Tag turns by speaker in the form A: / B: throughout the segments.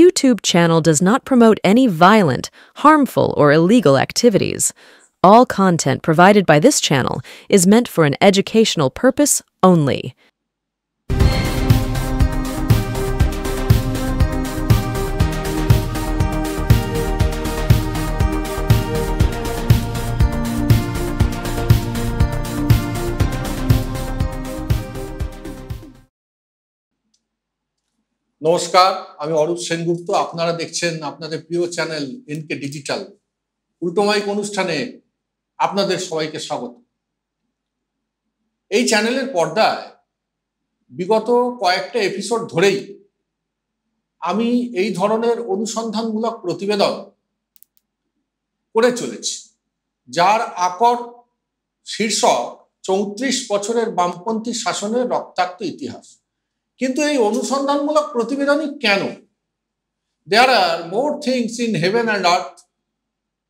A: YouTube channel does not promote any violent, harmful, or illegal activities. All content provided by this channel is meant for an educational purpose only.
B: নমস্কার, আমি অরূপ সেনগুপ্ত। আপনারা দেখছেন আপনাদের প্রিয় channel NK digital. উল্টো mic অনুষ্ঠানে আপনাদের সবাইকে স্বাগত। এই চ্যানেলের পর্দায় বিগত কয়েকটা এপিসোড ধরেই আমি এই ধরনের অনুসন্ধানমূলক প্রতিবেদন করে চলেছি, যার আকর শীর্ষক 34 বছরের বামপন্থী শাসনের রক্তাক্ত ইতিহাস। কিন্তু এই অনুসন্ধানমূলক প্রতিবেদনই কেন? There are more things in heaven and earth.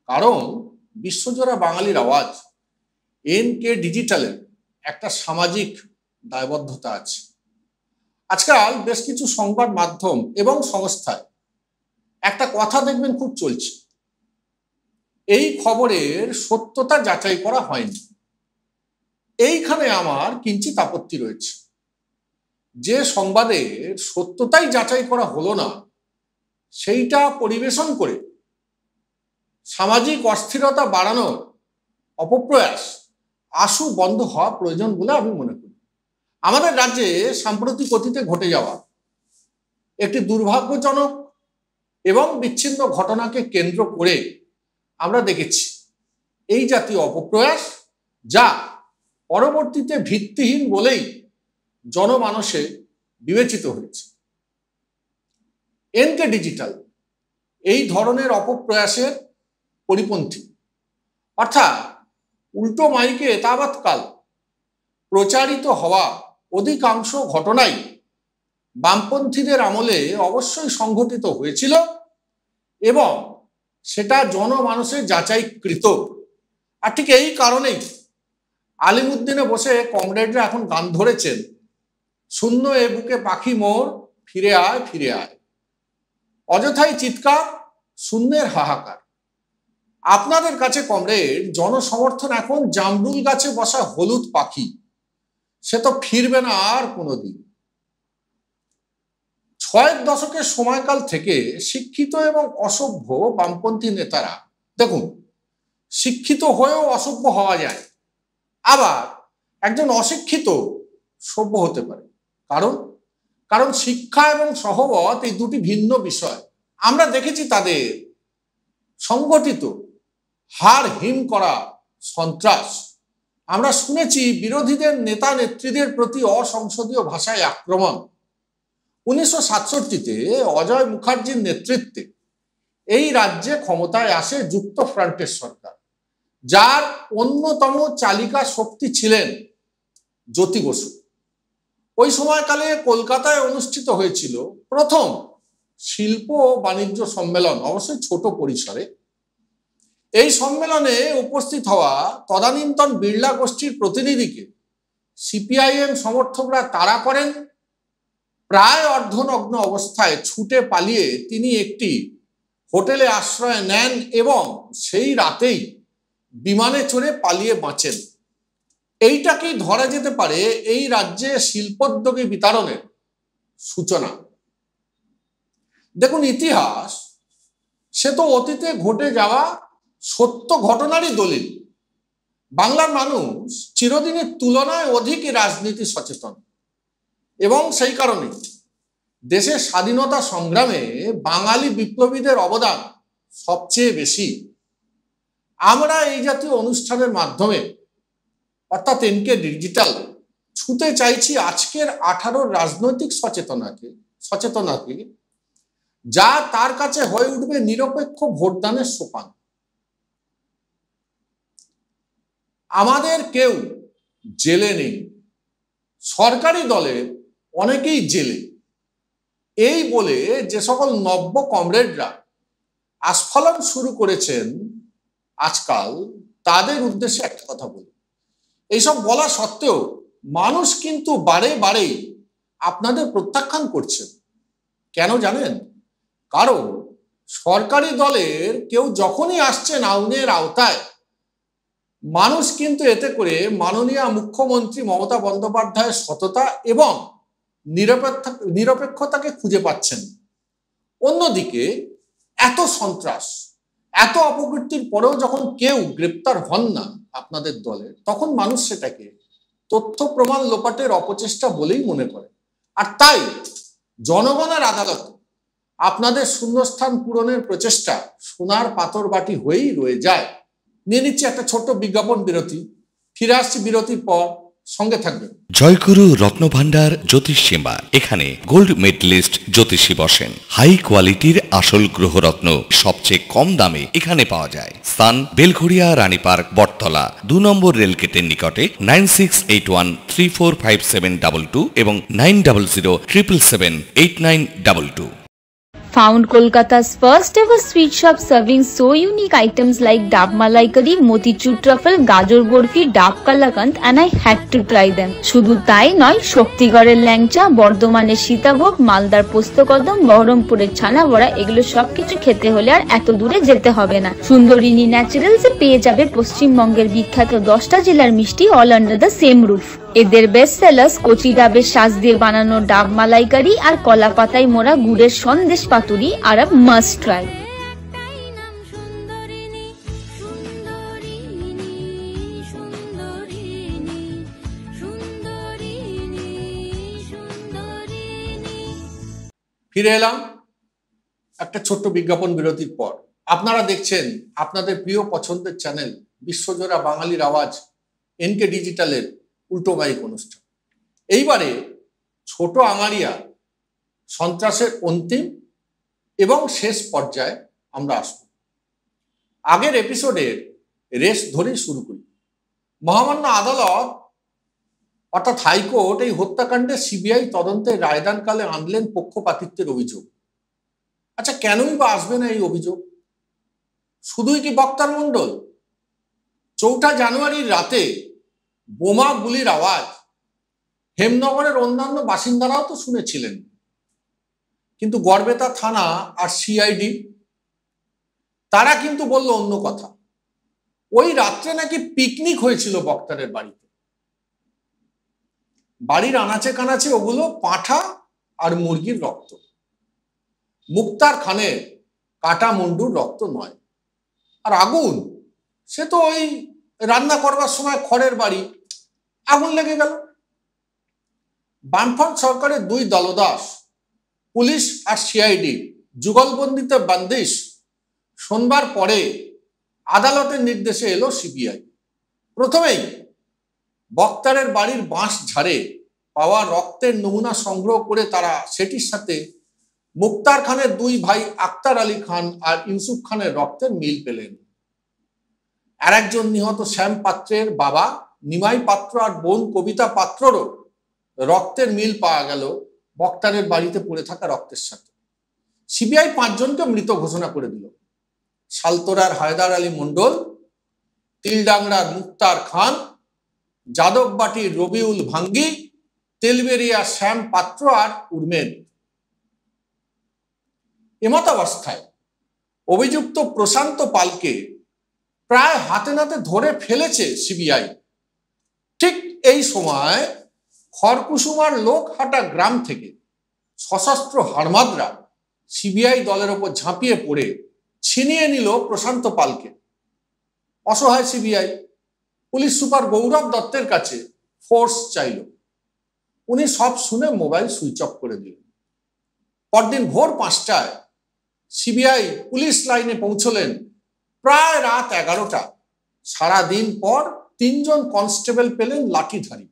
B: কারণ বিশ্বজোড়া বাঙালির আওয়াজ এনকে ডিজিটালের একটা সামাজিক দায়বদ্ধতা আছে। আজকাল বেশ কিছু সংবাদ মাধ্যম এবং সংস্থায় একটা কথা দেখবেন খুব চলছে, এই খবরের সত্যতা যাচাই করা হয়নি। এইখানে আমার কিঞ্চিত আপত্তি রয়েছে। যে সংবাদের সত্যতাই যাচাই করা হলো না, সেইটা পরিবেশন করে সামাজিক অস্থিরতা বাড়ানোর অপপ্রয়াস আশু বন্ধ হওয়া প্রয়োজন বলে আমি মনে করি। আমাদের রাজ্যে সাম্প্রতিক অতীতে ঘটে যাওয়া একটি দুর্ভাগ্যজনক এবং বিচ্ছিন্ন ঘটনাকে কেন্দ্র করে আমরা দেখেছি এই জাতীয় অপপ্রয়াস, যা পরবর্তীতে ভিত্তিহীন বলেই জনমানসে বিবেচিত হয়েছে। এনকে ডিজিটাল এই ধরনের অপপ্রয়াসের পরিপন্থী, অর্থাৎ উল্টো মাইকে তাবাতকাল প্রচারিত হওয়া অধিকাংশ ঘটনাই বামপন্থীদের আমলে অবশ্যই সংঘটিত হয়েছিল এবং সেটা জনমানসে যাচাইকৃত। আর ঠিক এই কারণেই আলিমুদ্দিনে বসে কমরেডরা এখন গান ধরেছেন, শূন্য এ বুকে পাখি মোর, ফিরে আয় ফিরে আয়। অযথাই চিৎকার, শূন্যের হাহাকার। আপনাদের কাছে কমরেড জনসমর্থন এখন জামরুল গাছে বসা হলুদ পাখি, সে তো ফিরবে না আর কোনোদিন। 6 দশকের সময়কাল থেকে শিক্ষিত এবং অসভ্য বামপন্থী নেতারা, দেখুন, শিক্ষিত হয়েও অসভ্য হওয়া যায়, আবার একজন অশিক্ষিত সভ্য হতে পারে। কারণ শিক্ষা এবং সহবত এই দুটি ভিন্ন বিষয়। আমরা দেখেছি তাদের সংগঠিত হাড় হিম করা সন্ত্রাস। আমরা শুনেছি বিরোধীদের নেতা নেত্রীদের প্রতি অসংসদীয় ভাষায় আক্রমণ। 1967-তে অজয় মুখার্জির নেতৃত্বে এই রাজ্যে ক্ষমতায় আসে যুক্ত ফ্রন্টের সরকার, যার অন্যতম চালিকা শক্তি ছিলেন জ্যোতি বসু। ওই সময়কালে কলকাতায় অনুষ্ঠিত হয়েছিল প্রথম শিল্প ও বাণিজ্য সম্মেলন, অবশ্যই ছোট পরিসরে। এই সম্মেলনে উপস্থিত হওয়া তদানীন্তন বিড়লা গোষ্ঠীর প্রতিনিধিকে সিপিআইএম সমর্থকরা তাড়া করেন। প্রায় অর্ধনগ্ন অবস্থায় ছুটে পালিয়ে তিনি একটি হোটেলে আশ্রয় নেন এবং সেই রাতেই বিমানে চড়ে পালিয়ে বাঁচেন। এইটাকেই ধরা যেতে পারে এই রাজ্যে শিল্পোদ্যোগী বিতরণের সূচনা। দেখুন, ইতিহাস সে তো অতীতে ঘটে যাওয়া সত্য ঘটনারই দলিল। বাংলার মানুষ চিরদিনের তুলনায় অধিক রাজনীতি সচেতন এবং সেই কারণে দেশের স্বাধীনতা সংগ্রামে বাঙালি বিপ্লবীদের অবদান সবচেয়ে বেশি। আমরা এই জাতীয় অনুষ্ঠানের মাধ্যমে, অর্থাৎ এনকে ডিজিটাল, ছুঁতে চাইছি আজকের 18 রাজনৈতিক সচেতনাকে, যা তার কাছে হয়ে উঠবে নিরপেক্ষ ভোটদানের সোপান। আমাদের কেউ জেলে নেই, সরকারি দলের অনেকেই জেলে। এই বলে যে সকল নব্য কমরেডরা আস্ফালন শুরু করেছেন আজকাল, তাদের উদ্দেশ্যে একটা কথা বলি। এইসব বলা সত্ত্বেও মানুষ কিন্তু বারে বারেই আপনাদের প্রত্যাখ্যান করছেন। কেন জানেন? কারণ সরকারি দলের কেউ যখনই আসছেন আইনের আওতায়, মানুষ কিন্তু এতে করে মাননীয় মুখ্যমন্ত্রী মমতা বন্দ্যোপাধ্যায়ের সততা এবং নিরপেক্ষতাকে খুঁজে পাচ্ছেন। অন্যদিকে এত সন্ত্রাস, এত অপকীর্তির পরেও যখন কেউ গ্রেপ্তার হন না আপনাদের দলের, তখন মানুষ সেটাকে তথ্য প্রমাণ লোপাটের অপচেষ্টা বলেই মনে করে। আর তাই জনগণের আদালত আপনাদের শূন্যস্থান পূরণের প্রচেষ্টা সোনার পাথর বাটি হয়েই রয়ে যায়। নিয়ে নিচ্ছি একটা ছোট্ট বিজ্ঞাপন বিরতি, ফিরে আসছি বিরতির পর, সঙ্গে থাকবেন।
C: জয়গুরু রত্নভান্ডার জ্যোতিষ সেবা, এখানে গোল্ড মেডেলিস্ট জ্যোতিষী বসেন। হাই কোয়ালিটির আসল গ্রহরত্ন সবচেয়ে কম দামে এখানে পাওয়া যায়। স্থান বেলঘড়িয়া রানী পার্ক, বটতলা, 2 নম্বর রেলগেটের নিকটে। 9681345722 এবং 9007778922।
D: Found Kolkata's first ever sweet shop serving so unique items like Dab Malai Curry, Motichur Truffle, Gajor Borfi, Dab Kalakand, and I had to try them. শুধু তাই নয়, শক্তিগড়ের ল্যাংচা, বর্ধমানের সীতাভোগ, মালদার পোস্তকদম, বহরমপুরের ছানা বড়া, এগুলো সবকিছু খেতে হলে আর এত দূরে যেতে হবে না। সুন্দরিনী ন্যাচারালসে পেয়ে যাবে পশ্চিমবঙ্গের বিখ্যাত 10টা জেলার মিষ্টি all under the same roof. এদের বেস্ট সেলার্স কচি ডাবের শাঁস দিয়ে বানানো ডাব মালাইকারি আর কলা পাতায় মোড়া গুড়ের সন্দেশ পাতুরি আর মাস্ট ট্রাই।
B: ফিরে এলাম একটা ছোট্ট বিজ্ঞাপন বিরতির পর। আপনারা দেখছেন আপনাদের প্রিয় পছন্দের চ্যানেল বিশ্বজোড়া বাঙালির আওয়াজ এনকে ডিজিটালের উল্টো মাইক অনুষ্ঠান। এইবারে ছোট আঙারিয়া সন্ত্রাসের অন্তিম এবং শেষ পর্যায়ে আমরা আসব। আগের এপিসোডের রেস ধরেই শুরু করি। মহামান্য আদালত অর্থাৎ হাইকোর্ট এই হত্যাকাণ্ডে সিবিআই তদন্তের রায়দানকালে আনলেন পক্ষপাতিত্বের অভিযোগ। আচ্ছা, কেনই বা আসবে না এই অভিযোগ? শুধুই কি বক্তার মণ্ডল? 4 জানুয়ারির রাতে বোমা গুলির আওয়াজ হেমনগরের অন্যান্য বাসিন্দারাও তো শুনেছিলেন, কিন্তু গড়বেতা থানা আর সিআইডি তারা কিন্তু বলল অন্য কথা। ওই রাত্রে নাকি পিকনিক হয়েছিল বক্তারের বাড়িতে। বাড়ির আনাচে কানাচে ওগুলো পাঁঠা আর মুরগির রক্ত, মুক্তার খানের কাটা মুন্ডুর রক্ত নয়। আর আগুন, সে তো ওই রান্না করবার সময় খড়ের বাড়ি, আগুন লেগে গেল। বামফ্রন্ট সরকারের 2 দলদাস, পুলিশ আর সিআইডি যুগলবন্দিতে বন্দিশ শোনবার পরে আদালতের নির্দেশে এলো সিবিআই। প্রথমেই বক্তারের বাড়ির বাঁশ ঝাড়ে পাওয়া রক্তের নমুনা সংগ্রহ করে তারা সেটির সাথে মুক্তার খানের 2 ভাই আক্তার আলী খান আর ইউসুফ খানের রক্তের মিল পেলেন। আর একজন নিহত শ্যাম পাত্রের বাবা নিমাই পাত্র আর বোন কবিতা পাত্ররও রক্তের মিল পাওয়া গেল বক্তারের বাড়িতে পড়ে থাকা রক্তের সাথে। সিবিআই 5 জনকে মৃত ঘোষণা করে দিল। সালতোরার হায়দার আলী মন্ডল, তিলডাংরার মুক্তার খান, যাদববাটির রবিউল ভাঙ্গি, তেলবেরিয়া শ্যাম পাত্র আর উর্মেদ। এমতাবস্থায় অভিযুক্ত প্রশান্ত পালকে প্রায় হাতে নাতে ধরে ফেলেছে সিবিআই। ঠিক এই সময় খড়কুসুমার লোকহাটা গ্রাম থেকে সশস্ত্র হারমাদরা সিবিআই দলের ওপর ঝাঁপিয়ে পড়ে ছিনিয়ে নিল প্রশান্ত পালকে। অসহায় সিবিআই পুলিশ সুপার গৌরব দত্তের কাছে ফোর্স চাইল। উনি সব শুনে মোবাইল সুইচ অফ করে দিলেন। পরদিন ভোর 5টায় সিবিআই পুলিশ লাইনে পৌঁছলেন প্রায় রাত 11টা। সারাদিন পর 3 জন কনস্টেবল পেলেন লাঠিধারী।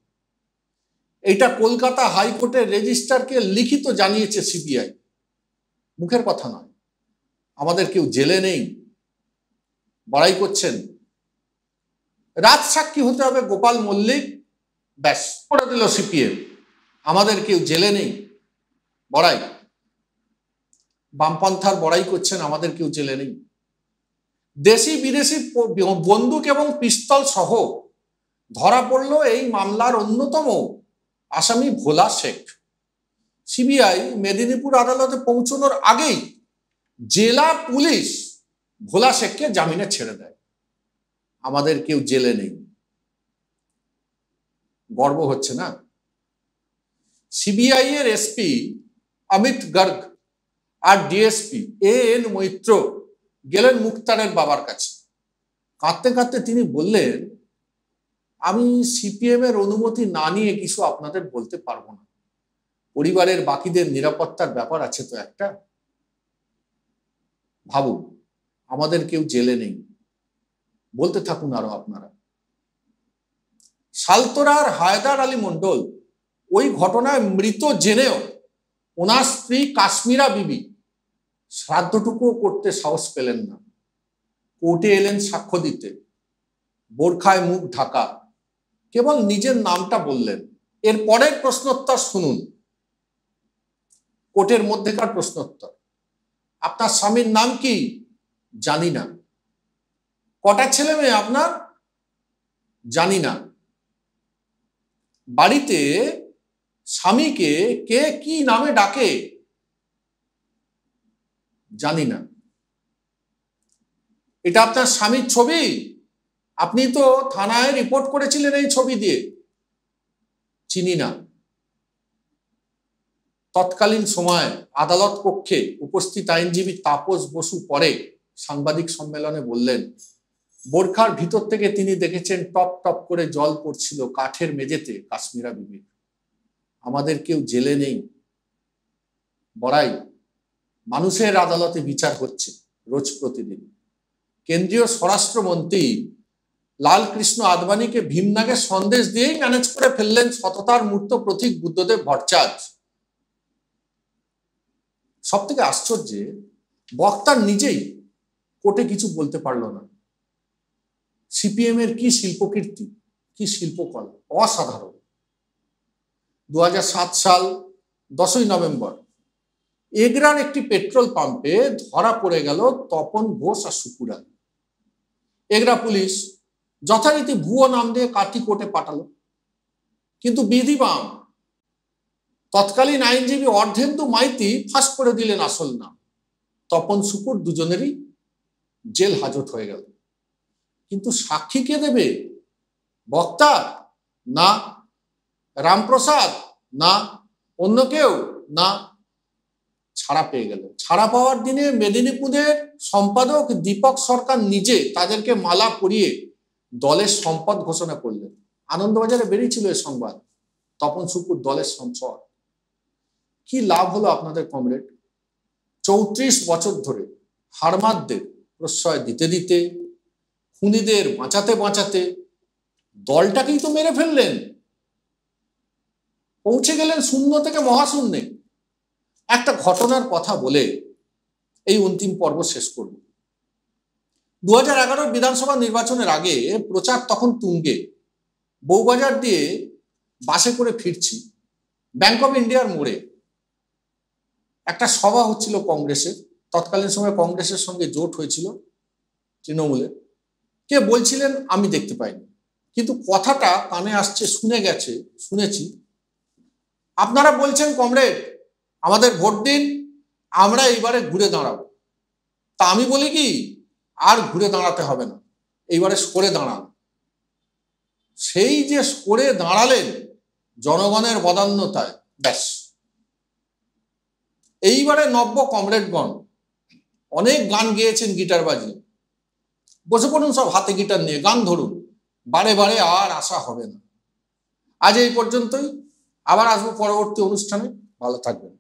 B: এইটা কলকাতা হাইকোর্টের রেজিস্ট্রারকে লিখিত জানিয়েছে সিবিআই। মুখের কথা নয়, আমাদের কেউ জেলে নেই, বড়াই করছেন। রাত সাক্ষী হতে হবে গোপাল মল্লিক, ব্যাস করে দিল সিপিএম। আমাদের কেউ জেলে নেই, বড়াই। বামপন্থার বড়াই করছেন, আমাদের কেউ জেলে নেই। দেশি বিদেশি বন্দুক এবং পিস্তল সহ ধরা পড়ল এই মামলার অন্যতম আসামি ভোলা শেখ। সিবিআই মেদিনীপুর আদালতে পৌঁছানোর আগেই জেলা পুলিশ ভোলা শেখকে জামিনে ছেড়ে দেয়। আমাদের কেউ জেলে নেই, গর্ব হচ্ছে না? সিবিআই এর এসপি অমিত গর্গ আর ডিএসপি এন মৈত্র গেলেন মুক্তারের বাবার কাছে। কাঁদতে কাঁদতে তিনি বললেন, আমি সিপিএম এর অনুমতি না নিয়ে কিছু আপনাদের বলতে পারবো না, পরিবারের বাকিদের নিরাপত্তার ব্যাপার আছে তো একটা। ভাবুন, আমাদের কেউ জেলে নেই, বলতে থাকুন আরো আপনারা। সালতোরার হায়দার আলী মন্ডল ওই ঘটনায় মৃত জেনেও ওনার স্ত্রী কাশ্মীরা বিবি শ্রাদ্ধটুকু করতে সাহস পেলেন না। কোর্টে এলেন সাক্ষ্য দিতে, বোরখায় মুখ ঢাকা, কেবল নিজের নামটা বললেন। এর পরের প্রশ্নোত্তর শুনুন, কোর্টের মধ্যেকার প্রশ্নোত্তর। আপনার স্বামীর নাম কি? জানি না। কটা ছেলে মেয়ে আপনার? জানি না। বাড়িতে স্বামীকে কে কি নামে ডাকে? জানি না। এটা আপনার স্বামীর ছবি? আপনি তো থানায় রিপোর্ট করেছিলেন এই ছবি দিয়ে। চিনি না। তৎকালীন সময় আদালত কক্ষে উপস্থিত আইনজীবী তাপস বসু পরে সাংবাদিক সম্মেলনে বললেন, বোরখার ভিতর থেকে তিনি দেখেছেন টপ টপ করে জল পড়ছিল কাঠের মেঝেতে কাশ্মীরা বিবি। আমাদের কেউ জেলে নেই, বড়াই মানুষের আদালতে বিচার হচ্ছে রোজ প্রতিদিন। কেন্দ্রীয় স্বরাষ্ট্রমন্ত্রী লালকৃষ্ণ আদবানীকে ভীমনাগে সন্দেশ দিয়েই ম্যানেজ করে ফেললেন সততার মূর্ত প্রতীক বুদ্ধদেব ভট্টাচার্য। সব থেকে আশ্চর্য, বক্তা নিজেই কোর্টে কিছু বলতে পারল না। সিপিএম এর কি শিল্পকীর্তি, কি শিল্পকলা, অসাধারণ। 2007 সাল 10ই নভেম্বর এগরার একটি পেট্রোল পাম্পে ধরা পড়ে গেল তপন ঘোষ আর শুকুর আলী। এগরা পুলিশ যথারীতি ভুয়ো নাম দিয়ে কাটি কোর্টে পাঠালো, কিন্তু বিধিবাম তৎকালীন আইনজীবী অর্ধেন্দু মাইতি ফাঁস করে দিলেন আসল নাম। তপন শুকুর দুজনেরই জেল হাজত হয়ে গেল। কিন্তু সাক্ষী কে দেবে? বক্তা না, রামপ্রসাদ না, অন্য কেউ না। ছাড়া পেয়ে গেল। ছাড়া পাওয়ার দিনে মেদিনীপুরের সম্পাদক দীপক সরকার নিজে তাদেরকে মালা পরিয়ে দলের সম্পদ ঘোষণা করলেন। আনন্দবাজারে বেরিয়েছিল এই সংবাদ, তপন শুকুর দলের সম্পদ। কি লাভ হলো আপনাদের কমরেড? 34 বছর ধরে হারমাদদের প্রশ্রয় দিতে দিতে, খুনিদের বাঁচাতে বাঁচাতে দলটাকেই তো মেরে ফেললেন। পৌঁছে গেলেন শূন্য থেকে মহাশূন্যে। একটা ঘটনার কথা বলে এই অন্তিম পর্ব শেষ করব। 2011 বিধানসভা নির্বাচনের আগে প্রচার তখন তুঙ্গে। বউবাজার দিয়ে বাসে করে ফিরছি, ব্যাংক অফ ইন্ডিয়ার মোড়ে একটা সভা হচ্ছিল কংগ্রেসের। তৎকালীন সময় কংগ্রেসের সঙ্গে জোট হয়েছিল তৃণমূলের। কে বলছিলেন আমি দেখতে পাইনি, কিন্তু কথাটা কানে আসছে, শুনেছি। আপনারা বলছেন কমরেড আমাদের ভোট দিন, আমরা এইবারে ঘুরে দাঁড়াবো। তা আমি বলি কি, আর ঘুরে দাঁড়াতে হবে না, এইবারে সরে দাঁড়ান। সেই যে সরে দাঁড়ালেন জনগণের বদান্যতায়, ব্যাস। এইবারে নব্য কমরেডগণ অনেক গান গেয়েছেন গিটার বাজিয়ে। বসে পড়ুন সব হাতে গিটার নিয়ে, গান ধরুন, বারে বারে আর আসা হবে না। আজ এই পর্যন্তই, আবার আসবো পরবর্তী অনুষ্ঠানে। ভালো থাকবেন।